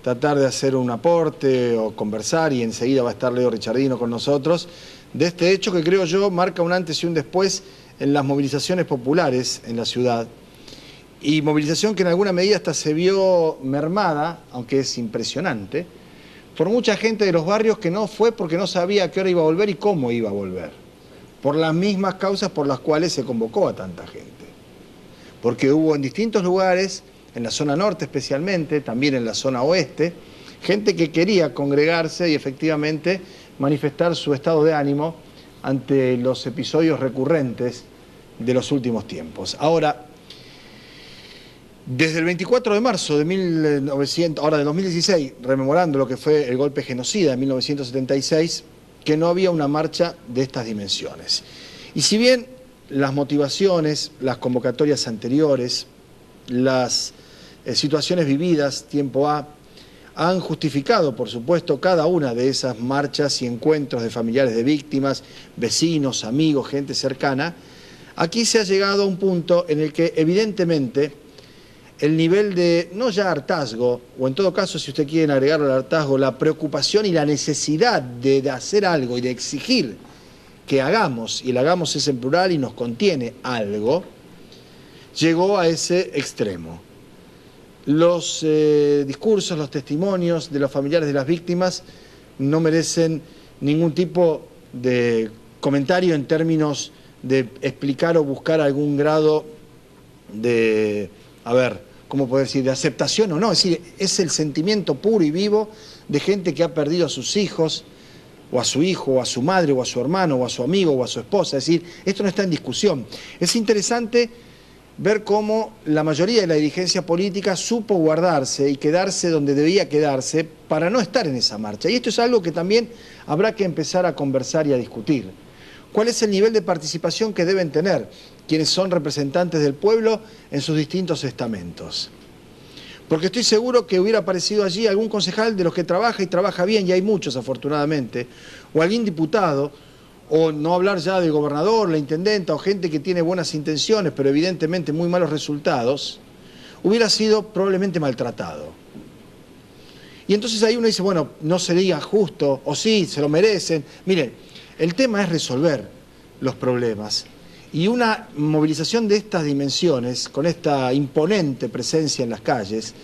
tratar de hacer un aporte o conversar, y enseguida va a estar Leo Richardino con nosotros, de este hecho que creo yo marca un antes y un después en las movilizaciones populares en la ciudad. Y movilización que en alguna medida hasta se vio mermada, aunque es impresionante, por mucha gente de los barrios que no fue porque no sabía a qué hora iba a volver y cómo iba a volver. Por las mismas causas por las cuales se convocó a tanta gente. Porque hubo en distintos lugares, en la zona norte especialmente, también en la zona oeste, gente que quería congregarse y efectivamente manifestar su estado de ánimo ante los episodios recurrentes de los últimos tiempos. Ahora, desde el 24 de marzo de 2016, rememorando lo que fue el golpe genocida de 1976, que no había una marcha de estas dimensiones. Y si bien las motivaciones, las convocatorias anteriores, las situaciones vividas tiempo A, han justificado, por supuesto, cada una de esas marchas y encuentros de familiares de víctimas, vecinos, amigos, gente cercana, aquí se ha llegado a un punto en el que evidentemente el nivel de, no ya hartazgo, o en todo caso, si usted quiere agregarlo al hartazgo, la preocupación y la necesidad de hacer algo y de exigir que hagamos, y el hagamos es en plural y nos contiene algo, llegó a ese extremo. Los discursos, los testimonios de los familiares de las víctimas no merecen ningún tipo de comentario en términos de explicar o buscar algún grado de, ¿cómo puedo decir?, de aceptación o no. Es decir, es el sentimiento puro y vivo de gente que ha perdido a sus hijos, o a su hijo, o a su madre, o a su hermano, o a su amigo, o a su esposa. Es decir, esto no está en discusión. Es interesante ver cómo la mayoría de la dirigencia política supo guardarse y quedarse donde debía quedarse para no estar en esa marcha. Y esto es algo que también habrá que empezar a conversar y a discutir. ¿Cuál es el nivel de participación que deben tener quienes son representantes del pueblo en sus distintos estamentos? Porque estoy seguro que hubiera aparecido allí algún concejal de los que trabaja y trabaja bien, y hay muchos afortunadamente, o algún diputado, o no hablar ya del gobernador, la intendenta, o gente que tiene buenas intenciones, pero evidentemente muy malos resultados, hubiera sido probablemente maltratado. Y entonces ahí uno dice, bueno, no sería justo, o sí, se lo merecen. Miren, el tema es resolver los problemas. Y una movilización de estas dimensiones, con esta imponente presencia en las calles,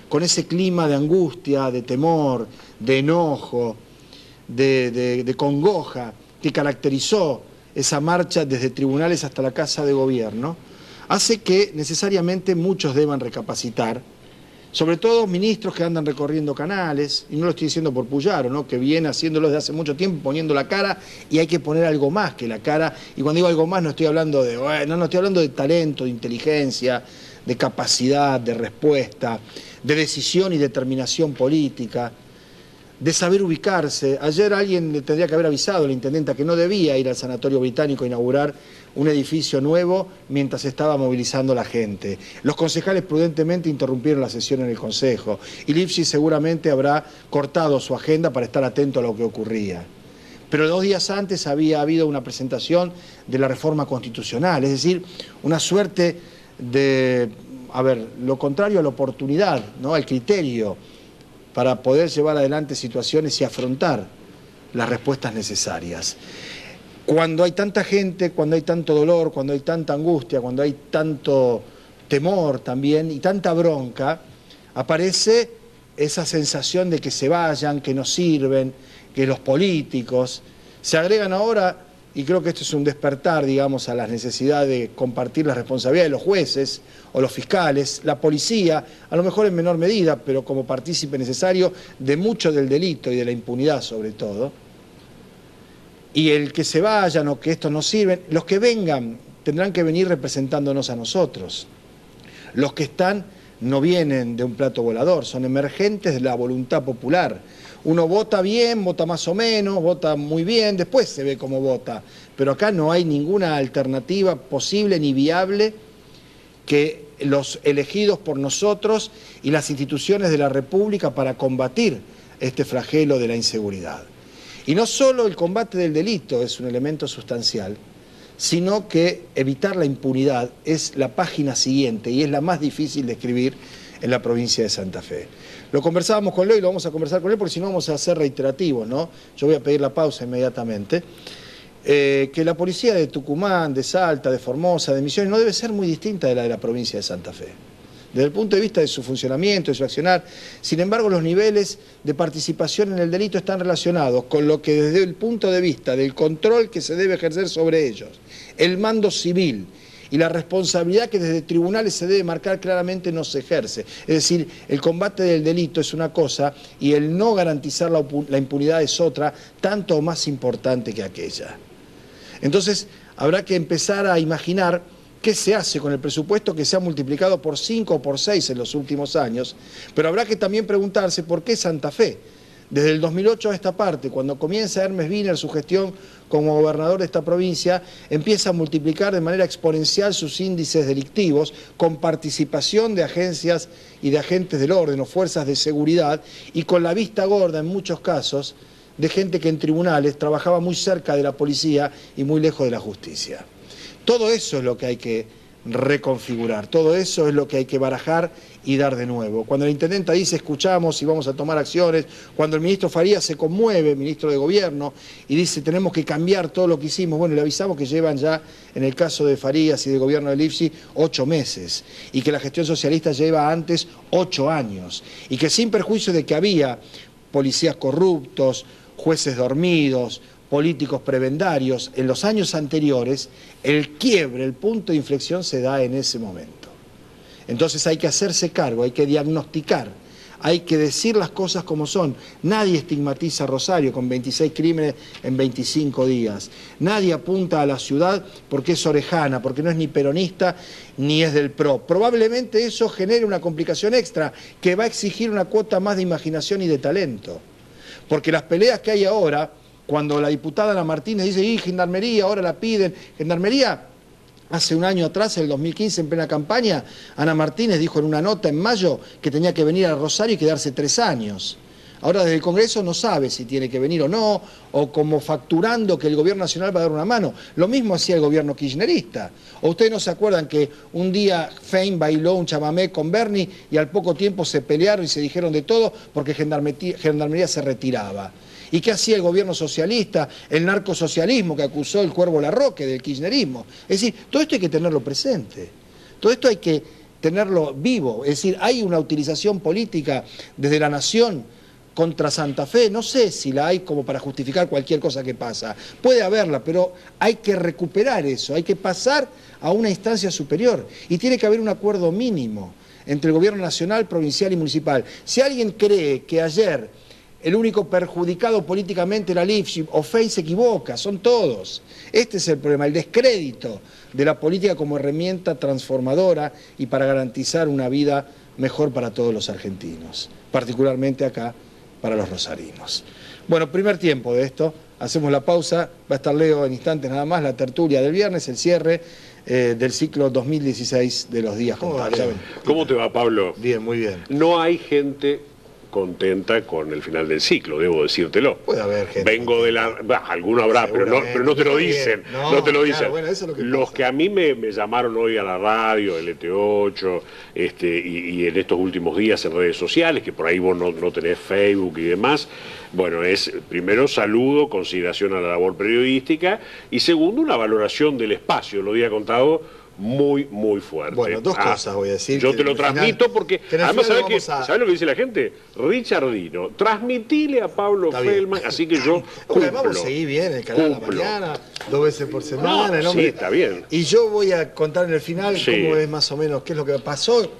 con ese clima de angustia, de temor, de enojo, de congoja, que caracterizó esa marcha desde tribunales hasta la Casa de Gobierno, hace que necesariamente muchos deban recapacitar, sobre todo ministros que andan recorriendo canales, y no lo estoy diciendo por Puyaro, ¿no?, que viene haciéndolo desde hace mucho tiempo, poniendo la cara, y hay que poner algo más que la cara. Y cuando digo algo más no estoy hablando de, no estoy hablando de talento, de inteligencia, de capacidad, de respuesta, de decisión y determinación política, de saber ubicarse. Ayer alguien le tendría que haber avisado a la intendenta que no debía ir al Sanatorio Británico a inaugurar un edificio nuevo mientras estaba movilizando la gente. Los concejales prudentemente interrumpieron la sesión en el Consejo y Lifshitz seguramente habrá cortado su agenda para estar atento a lo que ocurría. Pero 2 días antes había habido una presentación de la reforma constitucional, es decir, una suerte de, lo contrario a la oportunidad, ¿no?, al criterio, para poder llevar adelante situaciones y afrontar las respuestas necesarias. Cuando hay tanta gente, cuando hay tanto dolor, cuando hay tanta angustia, cuando hay tanto temor también y tanta bronca, aparece esa sensación de que se vayan, que no sirven, que los políticos se agregan ahora, y creo que esto es un despertar, digamos, a la necesidad de compartir la responsabilidad de los jueces o los fiscales, la policía, a lo mejor en menor medida, pero como partícipe necesario de mucho del delito y de la impunidad sobre todo. Y el que se vayan o que estos no sirven, los que vengan tendrán que venir representándonos a nosotros. Los que están no vienen de un plato volador, son emergentes de la voluntad popular. Uno vota bien, vota más o menos, vota muy bien, después se ve cómo vota. Pero acá no hay ninguna alternativa posible ni viable que los elegidos por nosotros y las instituciones de la República para combatir este flagelo de la inseguridad. Y no solo el combate del delito es un elemento sustancial, sino que evitar la impunidad es la página siguiente y es la más difícil de escribir en la provincia de Santa Fe. Lo conversábamos con Leo y lo vamos a conversar con él porque si no vamos a ser reiterativos, ¿no? Yo voy a pedir la pausa inmediatamente. Que la policía de Tucumán, de Salta, de Formosa, de Misiones, no debe ser muy distinta de la provincia de Santa Fe, desde el punto de vista de su funcionamiento, de su accionar. Sin embargo, los niveles de participación en el delito están relacionados con lo que desde el punto de vista del control que se debe ejercer sobre ellos, el mando civil y la responsabilidad que desde tribunales se debe marcar claramente no se ejerce. Es decir, el combate del delito es una cosa y el no garantizar la impunidad es otra, tanto o más importante que aquella. Entonces, habrá que empezar a imaginar qué se hace con el presupuesto que se ha multiplicado por 5 o por 6 en los últimos años, pero habrá que también preguntarse por qué Santa Fe. Desde el 2008 a esta parte, cuando comienza Hermes Wiener su gestión como gobernador de esta provincia, empieza a multiplicar de manera exponencial sus índices delictivos con participación de agencias y de agentes del orden o fuerzas de seguridad y con la vista gorda en muchos casos de gente que en tribunales trabajaba muy cerca de la policía y muy lejos de la justicia. Todo eso es lo que hay que reconfigurar, todo eso es lo que hay que barajar y dar de nuevo. Cuando el intendente dice escuchamos y vamos a tomar acciones, cuando el ministro Farías se conmueve, ministro de Gobierno, y dice tenemos que cambiar todo lo que hicimos, bueno, le avisamos que llevan ya, en el caso de Farías y del gobierno del IFSI, 8 meses, y que la gestión socialista lleva antes 8 años, y que sin perjuicio de que había policías corruptos, jueces dormidos, políticos prebendarios, en los años anteriores, el quiebre, el punto de inflexión se da en ese momento. Entonces hay que hacerse cargo, hay que diagnosticar, hay que decir las cosas como son. Nadie estigmatiza a Rosario con 26 crímenes en 25 días. Nadie apunta a la ciudad porque es orejana, porque no es ni peronista ni es del PRO. Probablemente eso genere una complicación extra que va a exigir una cuota más de imaginación y de talento. Porque las peleas que hay ahora, cuando la diputada Ana Martínez dice, Gendarmería, ahora la piden, Gendarmería, hace un año atrás, en el 2015, en plena campaña, Ana Martínez dijo en una nota en mayo que tenía que venir a Rosario y quedarse 3 años. Ahora desde el Congreso no sabe si tiene que venir o no, o como facturando que el gobierno nacional va a dar una mano. Lo mismo hacía el gobierno kirchnerista. ¿O ustedes no se acuerdan que un día Fein bailó un chamamé con Bernie y al poco tiempo se pelearon y se dijeron de todo porque Gendarmería se retiraba? ¿Y qué hacía el gobierno socialista, el narcosocialismo que acusó el Cuervo Larroque del kirchnerismo? Es decir, todo esto hay que tenerlo presente, todo esto hay que tenerlo vivo. Es decir, hay una utilización política desde la nación contra Santa Fe, no sé si la hay como para justificar cualquier cosa que pasa. Puede haberla, pero hay que recuperar eso, hay que pasar a una instancia superior y tiene que haber un acuerdo mínimo entre el gobierno nacional, provincial y municipal. Si alguien cree que ayer el único perjudicado políticamente era el IFSI o FEI, se equivoca, son todos. Este es el problema, el descrédito de la política como herramienta transformadora y para garantizar una vida mejor para todos los argentinos, particularmente acá para los rosarinos. Bueno, primer tiempo de esto, hacemos la pausa, va a estar Leo en instantes nada más, la tertulia del viernes, el cierre del ciclo 2016 de los días contados. ¿Cómo te va, Pablo? Bien, muy bien. No hay gente contenta con el final del ciclo, debo decírtelo. Puede haber gente. Vengo de la... alguno habrá, pero no te lo dicen. No te lo dicen. Claro, bueno, eso es lo que los pasa. que a mí me llamaron hoy a la radio, LT8, y en estos últimos días en redes sociales, que por ahí vos no tenés Facebook y demás, bueno, es primero saludo, consideración a la labor periodística, y segundo una valoración del espacio, lo había contado muy, muy fuerte. Bueno, dos cosas voy a decir. Yo te lo transmito final, porque, además, ¿sabes lo que dice la gente? Richardino, transmitile a Pablo Feldman, así que yo cumplo. Vamos a seguir bien el canal de la mañana, 2 veces por semana. Sí, está bien. Y yo voy a contar en el final cómo es más o menos, qué es lo que pasó,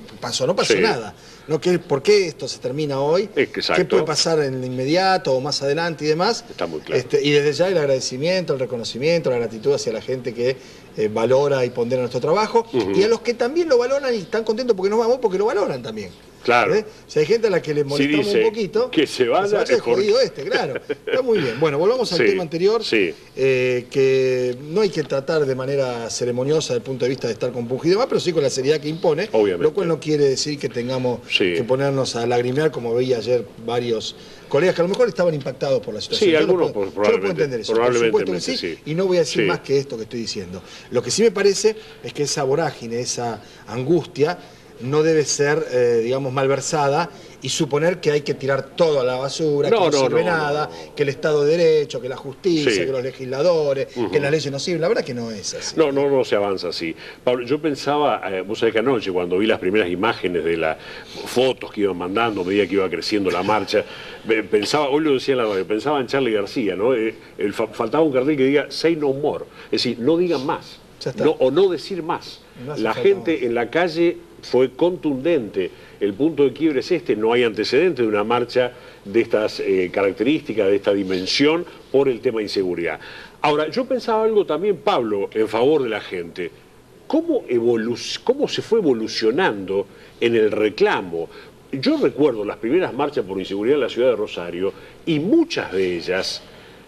no pasó nada. No, ¿por qué esto se termina hoy? Exacto. ¿Qué puede pasar en el inmediato o más adelante y demás? Está muy claro. Y desde ya el agradecimiento, el reconocimiento, la gratitud hacia la gente que valora y pondera nuestro trabajo, y a los que también lo valoran y están contentos porque nos vamos, porque lo valoran también. Claro. Si hay gente a la que le molestamos un poquito, que se vaya el jodido claro. Está muy bien. Bueno, volvamos al tema anterior, que no hay que tratar de manera ceremoniosa desde el punto de vista de estar compungido más, pero sí con la seriedad que impone, obviamente. Lo cual no quiere decir que tengamos que ponernos a lagrimear, como veía ayer varios colegas que a lo mejor estaban impactados por la situación. Sí, algunos yo no puedo entender eso, por supuesto que sí, y no voy a decir más que esto que estoy diciendo. Lo que sí me parece es que esa vorágine, esa angustia, no debe ser, digamos, malversada y suponer que hay que tirar todo a la basura, que no sirve nada, que el Estado de Derecho, que la justicia, que los legisladores, que las leyes no sirven. La verdad que no es así. No se avanza así. Pablo, yo pensaba, vos sabés que anoche cuando vi las primeras imágenes de las fotos que iban mandando a medida que iba creciendo la marcha, pensaba, hoy lo decía en la radio, pensaba en Charly García, ¿no? Faltaba un cartel que diga "Say no more", es decir, no digan más, o no decir más. La gente en la calle fue contundente. El punto de quiebre es este: no hay antecedentes de una marcha de estas características, de esta dimensión, por el tema de inseguridad. Ahora, yo pensaba algo también, Pablo, en favor de la gente. ¿Cómo se fue evolucionando en el reclamo? Yo recuerdo las primeras marchas por inseguridad en la ciudad de Rosario, y muchas de ellas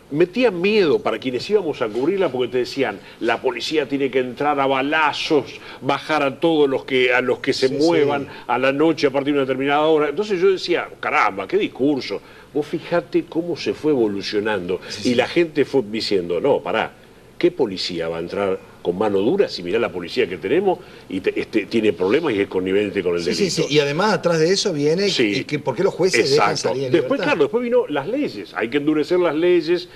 metían miedo para quienes íbamos a cubrirla, porque te decían, la policía tiene que entrar a balazos, bajar a todos los que se muevan a la noche a partir de una determinada hora. Entonces yo decía, caramba, qué discurso. Vos fijate cómo se fue evolucionando. Y la gente fue diciendo, no, pará, ¿qué policía va a entrar con mano dura si mirá la policía que tenemos y tiene problemas y es connivente con el delito? Y además atrás de eso viene por qué los jueces dejan salir en Después, libertad. claro, después vino las leyes, hay que endurecer las leyes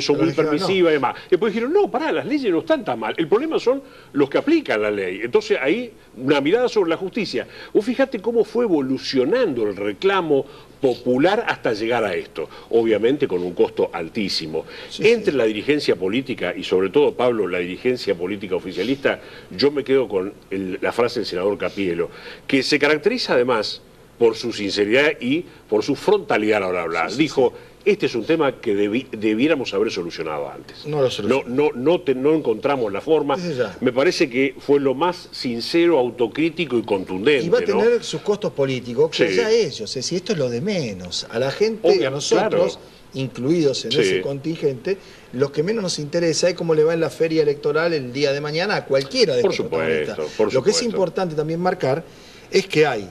son muy permisivas y demás. Después dijeron, no, pará, las leyes no están tan mal, el problema son los que aplican la ley. Entonces ahí, una mirada sobre la justicia. Vos fíjate cómo fue evolucionando el reclamo popular hasta llegar a esto, obviamente con un costo altísimo. Entre la dirigencia política y sobre todo, Pablo, la dirigencia política oficialista, yo me quedo con la frase del senador Capielo, que se caracteriza además por su sinceridad y por su frontalidad a la hora de hablar. Dijo, este es un tema que debiéramos haber solucionado antes. No lo solucionamos. No encontramos la forma. Me parece que fue lo más sincero, autocrítico y contundente. Y va a tener sus costos políticos, que ya ellos, si esto es lo de menos. A la gente, a nosotros, incluidos en ese contingente, los que menos nos interesa es cómo le va en la feria electoral el día de mañana a cualquiera de estos protagonistas. Lo que es importante también marcar es que hay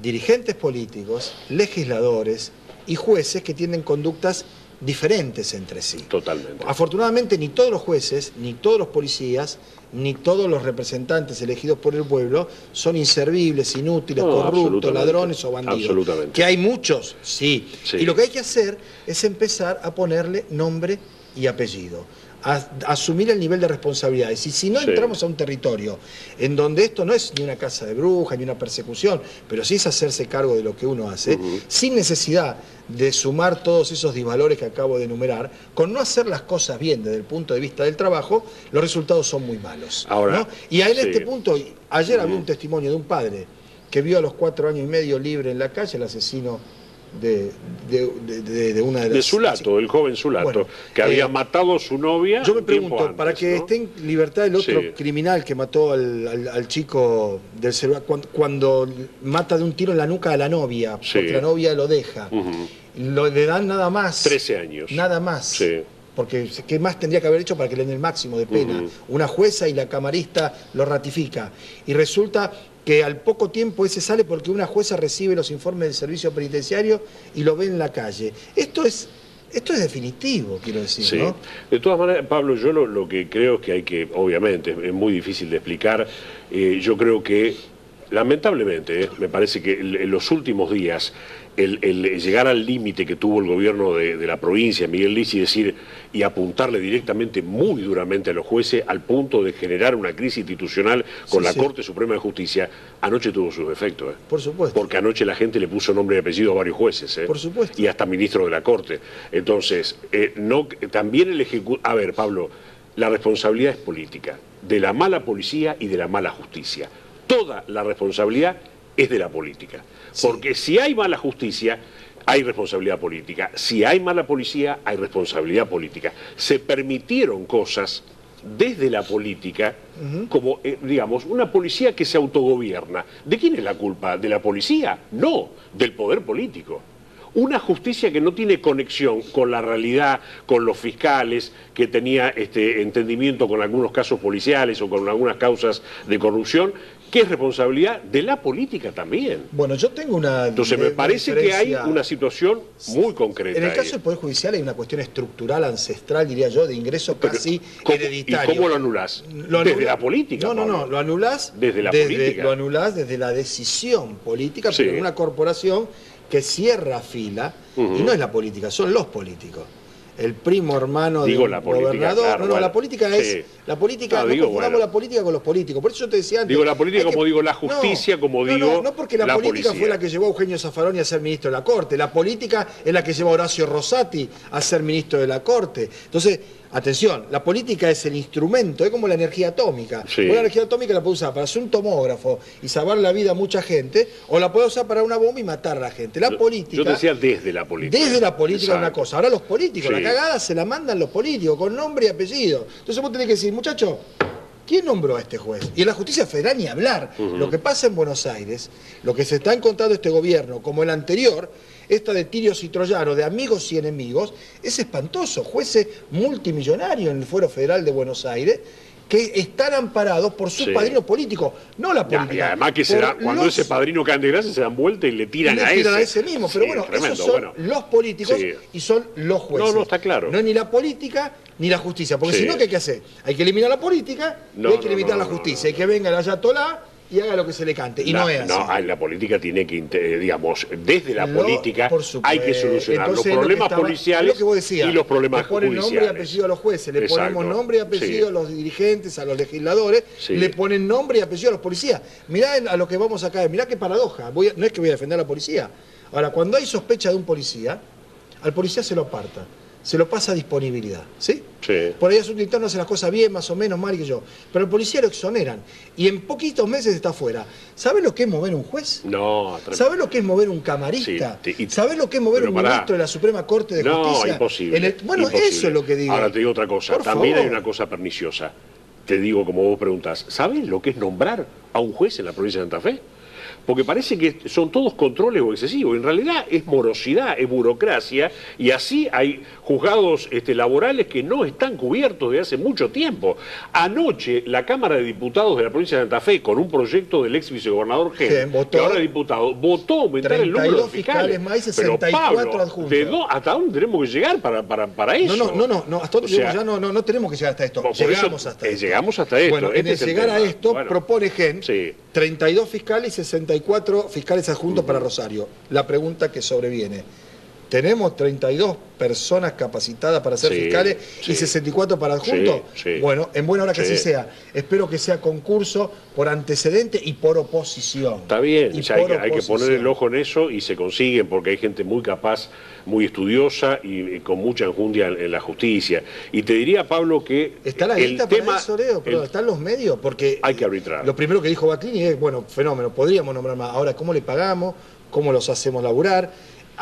dirigentes políticos, legisladores y jueces que tienen conductas diferentes entre sí. Totalmente. Afortunadamente ni todos los jueces, ni todos los policías, ni todos los representantes elegidos por el pueblo son inservibles, inútiles, corruptos, ladrones o bandidos. Absolutamente. ¿Que hay muchos? Sí. Y lo que hay que hacer es empezar a ponerle nombre y apellido, a asumir el nivel de responsabilidades. Y si no entramos a un territorio en donde esto no es ni una caza de brujas, ni una persecución, pero sí es hacerse cargo de lo que uno hace, sin necesidad de sumar todos esos disvalores que acabo de enumerar, con no hacer las cosas bien desde el punto de vista del trabajo, los resultados son muy malos. Ahora, ¿no? Y en este punto, ayer había un testimonio de un padre que vio a los 4 años y medio libre en la calle al asesino de una de las... De Zulato, el joven Zulato, que había matado a su novia. Yo me pregunto, antes, para que esté en libertad el otro criminal que mató al chico del celular, cuando mata de un tiro en la nuca a la novia, porque la novia lo deja, le dan nada más. 13 años. Nada más. Porque ¿qué más tendría que haber hecho para que le den el máximo de pena? Una jueza y la camarista lo ratifica. Y resulta que al poco tiempo ese sale porque una jueza recibe los informes del servicio penitenciario y lo ve en la calle. Esto es definitivo, quiero decir, ¿no? De todas maneras, Pablo, yo lo que creo es que hay que, obviamente, es muy difícil de explicar, yo creo que, lamentablemente, me parece que en los últimos días, el llegar al límite que tuvo el gobierno de la provincia, Miguel Lici, y apuntarle directamente, muy duramente a los jueces, al punto de generar una crisis institucional con la Corte Suprema de Justicia, anoche tuvo sus efectos. Por supuesto. Porque anoche la gente le puso nombre y apellido a varios jueces. Por supuesto. Y hasta ministro de la Corte. Entonces, también el Ejecutivo... A ver, Pablo, la responsabilidad es política, de la mala policía y de la mala justicia. Toda la responsabilidad es de la política. Porque si hay mala justicia, hay responsabilidad política. Si hay mala policía, hay responsabilidad política. Se permitieron cosas desde la política, como, digamos, una policía que se autogobierna. ¿De quién es la culpa? ¿De la policía? No, del poder político. Una justicia que no tiene conexión con la realidad, con los fiscales, que tenía entendimiento con algunos casos policiales o con algunas causas de corrupción, que es responsabilidad de la política también. Bueno, yo tengo una... Entonces me parece que hay una situación muy concreta. En el caso del Poder Judicial hay una cuestión estructural, ancestral, diría yo, de ingreso casi hereditario. ¿Y cómo lo anulás? Desde la política. No, lo anulás desde la política. Lo anulás desde la decisión política, pero en una corporación que cierra fila, y no es la política, son los políticos. El primo hermano del gobernador. Claro, no, la política es... La política, no confundamos la política con los políticos. Por eso yo te decía antes... Digo la política como digo la justicia, como digo no, porque la política fue la que llevó a Eugenio Zaffaroni a ser ministro de la Corte. La política es la que llevó a Horacio Rosati a ser ministro de la Corte. Entonces, atención, la política es el instrumento, es como la energía atómica. Sí. La energía atómica la puede usar para hacer un tomógrafo y salvar la vida a mucha gente, o la puede usar para una bomba y matar a la gente. La política... Yo te decía desde la política. Desde la política es una cosa. Ahora los políticos, Sí. la cagada se la mandan los políticos, con nombre y apellido. Entonces vos tenés que decir, muchacho, ¿quién nombró a este juez? Y en la justicia federal ni hablar. Lo que pasa en Buenos Aires, lo que se está encontrando este gobierno, como el anterior, esta de tirios y troyanos, de amigos y enemigos, es espantoso. Jueces multimillonarios en el Fuero Federal de Buenos Aires, que están amparados por sus padrinos políticos, no la política. Y además que cuando ese padrino cae de gracia se dan vuelta y le tiran a ese. Mismo, pero bueno, esos son los políticos y son los jueces. No, está claro. No es ni la política ni la justicia, porque si no, ¿qué hay que hacer? Hay que eliminar la política y hay que limitar la justicia. Hay que venga el ayatolá y haga lo que se le cante. Y no es así. No, la política tiene que, digamos, desde la política hay que solucionar entonces, los problemas policiales decías, y los problemas judiciales. Le ponen nombre y apellido a los jueces, le ponemos nombre y apellido a los dirigentes, a los legisladores, le ponen nombre y apellido a los policías. Mirá a lo que vamos a caer, mirá qué paradoja. No es que voy a defender a la policía. Ahora, cuando hay sospecha de un policía, al policía se lo aparta. Se lo pasa a disponibilidad, ¿sí? Sí. Por ahí es un interno, hace las cosas bien, más o menos, mal que yo. Pero el policía lo exoneran. Y en poquitos meses está afuera. ¿Sabes lo que es mover un juez? No. ¿Sabes lo que es mover un camarista? ¿Sabes lo que es mover un ministro de la Suprema Corte de Justicia? No, imposible. Imposible. Eso es lo que digo. Ahora te digo otra cosa. También hay una cosa perniciosa. Te digo, como vos preguntás, ¿sabes lo que es nombrar a un juez en la provincia de Santa Fe? Porque parece que son todos controles o excesivos. En realidad es morosidad, es burocracia, y así hay juzgados laborales que no están cubiertos desde hace mucho tiempo. Anoche la Cámara de Diputados de la provincia de Santa Fe, con un proyecto del ex vicegobernador Gen, que ahora es diputado, votó aumentar el número de fiscales. Más y 64 Pero, Pablo, adjuntos. ¿hasta dónde tenemos que llegar para eso? No, hasta dónde ya no tenemos que llegar hasta esto. Llegamos hasta esto. Llegamos hasta esto. Bueno, en el llegar a esto, propone Gen 32 fiscales y 64 fiscales adjuntos para Rosario. La pregunta que sobreviene: ¿tenemos 32 personas capacitadas para ser fiscales y 64 para adjuntos? Bueno, en buena hora que así sea. Espero que sea concurso por antecedente y por oposición. Está bien, hay que poner el ojo en eso y se consiguen, porque hay gente muy capaz, muy estudiosa y con mucha enjundia en la justicia. Y te diría, Pablo, que ¿está la lista para eso, Leo? Pero ¿están los medios? Porque hay que arbitrar. Lo primero que dijo Baclini es, bueno, fenómeno, podríamos nombrar más. Ahora, ¿cómo le pagamos? ¿Cómo los hacemos laburar?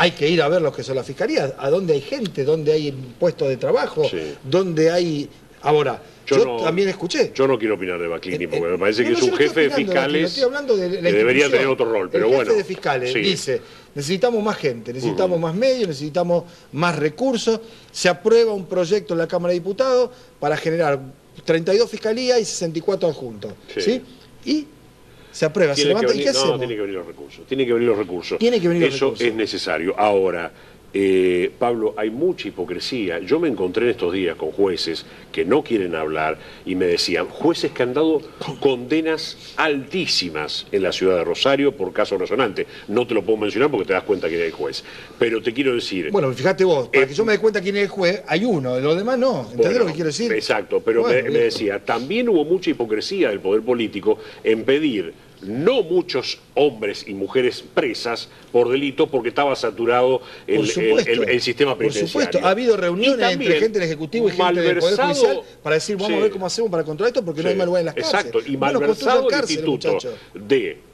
Hay que ir a ver lo que son las fiscalías, a dónde hay gente, dónde hay puestos de trabajo, dónde hay... Ahora, yo también escuché... Yo no quiero opinar de Baclini, porque me parece que es un jefe de fiscales estoy hablando de que debería tener otro rol, pero bueno. El jefe de fiscales dice, necesitamos más gente, necesitamos más medios, necesitamos más recursos. Se aprueba un proyecto en la Cámara de Diputados para generar 32 fiscalías y 64 adjuntos. ¿Sí? Y... se aprueba, se levanta, ¿y qué hacemos? No, tiene que venir los recursos. Tiene que venir los recursos. Eso es necesario. Ahora, Pablo, hay mucha hipocresía. Yo me encontré en estos días con jueces que no quieren hablar y me decían, jueces que han dado condenas altísimas en la ciudad de Rosario por caso resonante. No te lo puedo mencionar porque te das cuenta quién es el juez. Pero te quiero decir... Bueno, fíjate vos, para que yo me dé cuenta quién es el juez, hay uno, los demás no. ¿Entendés lo que quiero decir? Exacto, pero me decía, también hubo mucha hipocresía del poder político en pedir no muchos hombres y mujeres presas por delito porque estaba saturado el sistema penitenciario. Por supuesto, ha habido reuniones entre gente del Ejecutivo y gente del Poder Judicial para decir, vamos a ver cómo hacemos para controlar esto porque no hay mal lugar en las cárceles. Exacto, y malversado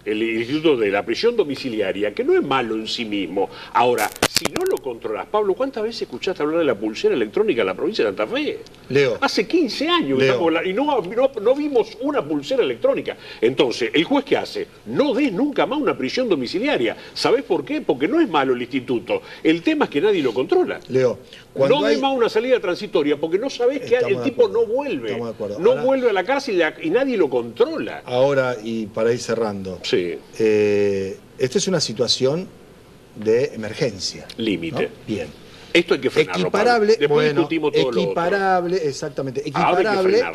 el Instituto de la Prisión Domiciliaria, que no es malo en sí mismo. Ahora, si no lo controlas, Pablo, ¿cuántas veces escuchaste hablar de la pulsera electrónica en la provincia de Santa Fe? Leo. Hace 15 años y no vimos una pulsera electrónica. Entonces, ¿el juez qué hace? No des nunca nunca más una prisión domiciliaria. ¿Sabés por qué? Porque no es malo el instituto. El tema es que nadie lo controla. Leo, no hay más una salida transitoria, porque no sabés que el tipo no vuelve. Estamos de acuerdo. No Ahora, vuelve a la cárcel y nadie lo controla. Ahora, y para ir cerrando, sí. Esta es una situación de emergencia. Límite. ¿No? Bien. Esto hay que frenarlo. Equiparable, después discutimos todo equiparable, exactamente,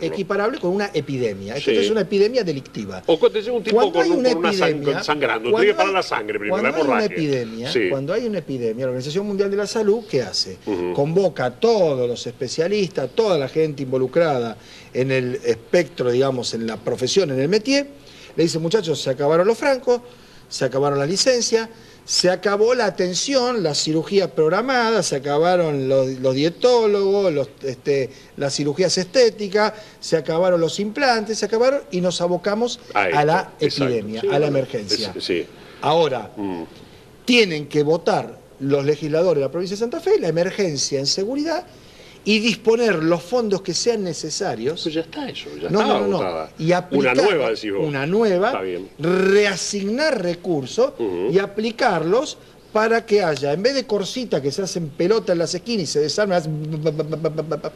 equiparable con una epidemia. Esto es una epidemia delictiva. O cuando te un tipo con una sangrando, tiene que parar la sangre primero, la hemorragia. Cuando hay una epidemia, la Organización Mundial de la Salud, ¿qué hace? Convoca a todos los especialistas, toda la gente involucrada en el espectro, digamos, en la profesión, en el métier, le dice, muchachos, se acabaron los francos, se acabaron las licencias, se acabó la atención, las cirugías programadas, se acabaron los dietólogos, las cirugías estéticas, se acabaron los implantes, se acabaron y nos abocamos a la epidemia, a la emergencia. Ahora, tienen que votar los legisladores de la provincia de Santa Fe la emergencia en seguridad y disponer los fondos que sean necesarios. Pues ya está eso, ya estaba votada. Y aplicar una nueva, decís vos. Una nueva, está bien. Reasignar recursos y aplicarlos para que haya, en vez de corsita que se hacen pelota en las esquinas y se desarman,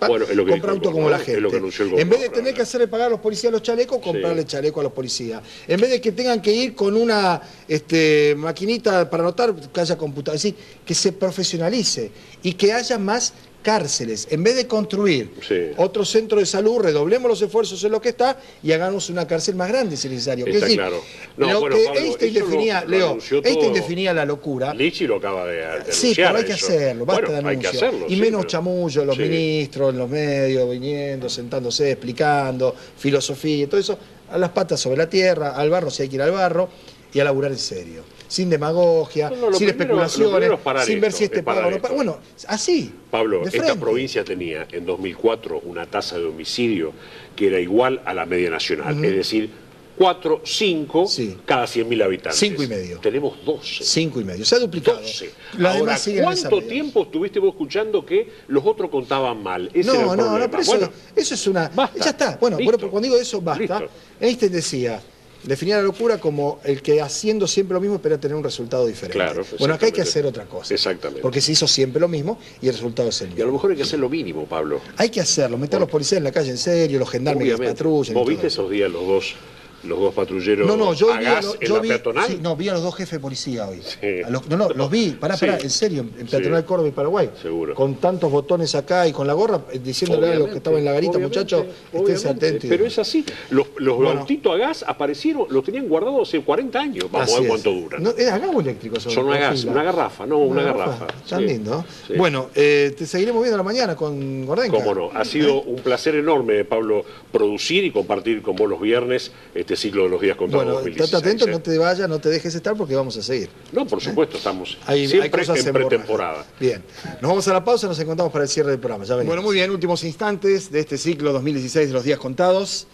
bueno, es lo que comprar auto como la gente. Es lo que anunció el en vez de tener que hacerle pagar a los policías los chalecos, comprarle chaleco a los policías. En vez de que tengan que ir con una maquinita para anotar, que haya computadora. Es decir, que se profesionalice y que haya más cárceles. En vez de construir otro centro de salud, redoblemos los esfuerzos en lo que está y hagamos una cárcel más grande si es necesario. Está claro. No, bueno, Pablo, Einstein definía, Leo, Einstein definía la locura. Lichi lo acaba de anunciar. Sí, pero hay que hacerlo, basta de hay que anuncio. hacerlo, y menos chamullo, los ministros en los medios, viniendo, sentándose, explicando, filosofía y todo eso, a las patas sobre la tierra, al barro si hay que ir al barro y a laburar en serio. Sin demagogia, sin especulaciones, sin ver si paga o no paga. Bueno, así. Pablo, esta provincia tenía en 2004 una tasa de homicidio que era igual a la media nacional, es decir, 4, 5 cada 100.000 habitantes. 5,5. Tenemos 12. 5,5. Se ha duplicado. 12. Ahora, ¿cuánto tiempo estuviste vos escuchando que los otros contaban mal? Ese era el problema. Pero eso es una... Basta. Ya está. Bueno, cuando digo eso, basta. Einstein decía... Definía la locura como el que haciendo siempre lo mismo espera tener un resultado diferente. Claro, bueno, acá hay que hacer otra cosa. Exactamente. Porque se hizo siempre lo mismo y el resultado es el mismo. Y a lo mejor hay que hacer lo mínimo, Pablo. Hay que hacerlo, meter a los policías en la calle en serio, los gendarmes que patrullan. ¿Vos viste esos días los dos patrulleros yo a gas en la peatonal? Sí, vi a los dos jefes de policía hoy. Sí. Los vi, pará, en serio, en peatonal Córdoba y Paraguay. Seguro. Con tantos botones acá y con la gorra, diciéndole a los que estaban en la garita, muchachos, esténse atentos. Pero es así. Los autitos a gas aparecieron, los tenían guardados hace 40 años. Vamos a ver cuánto duran. ¿Es a gas o eléctrico? Son a gas, una garrafa, una garrafa. Tan lindo. Sí. Bueno, te seguiremos viendo a la mañana con Gordenca. Cómo no. Ha sido un placer enorme, Pablo, producir y compartir con vos los viernes este ciclo de los días contados. Bueno, 2016, estate atento, no te vayas, no te dejes estar porque vamos a seguir. No, por supuesto, estamos hay cosas en pretemporada. Bien, nos vamos a la pausa, nos encontramos para el cierre del programa. Ya venimos. Bueno, muy bien, últimos instantes de este ciclo 2016 de los días contados.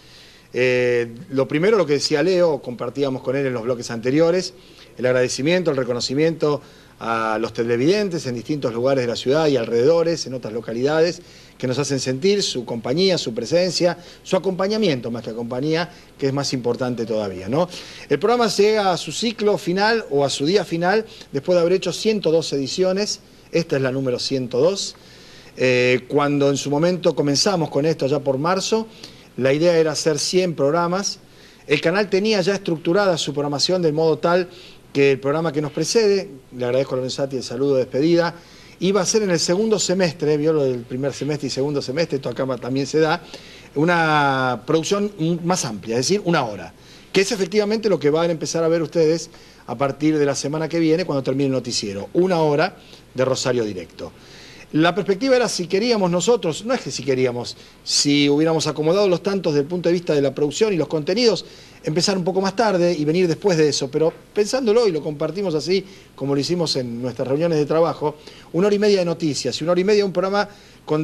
Lo primero, lo que decía Leo, compartíamos con él en los bloques anteriores, el agradecimiento, el reconocimiento a los televidentes en distintos lugares de la ciudad y alrededores, en otras localidades, que nos hacen sentir su compañía, su presencia, su acompañamiento más que compañía, que es más importante todavía, ¿no? El programa llega a su ciclo final o a su día final después de haber hecho 102 ediciones, esta es la número 102. Cuando en su momento comenzamos con esto ya por marzo, la idea era hacer 100 programas. El canal tenía ya estructurada su programación de modo tal que el programa que nos precede, le agradezco a Lorenzati el saludo de despedida, iba a ser en el segundo semestre, vio lo del primer semestre y segundo semestre, esto acá también se da, una producción más amplia, es decir, una hora, que es efectivamente lo que van a empezar a ver ustedes a partir de la semana que viene cuando termine el noticiero, una hora de Rosario Directo. La perspectiva era si queríamos nosotros, no es que si queríamos, si hubiéramos acomodado los tantos desde el punto de vista de la producción y los contenidos, empezar un poco más tarde y venir después de eso, pero pensándolo y lo compartimos así, como lo hicimos en nuestras reuniones de trabajo, 1 hora y media de noticias y 1 hora y media un programa con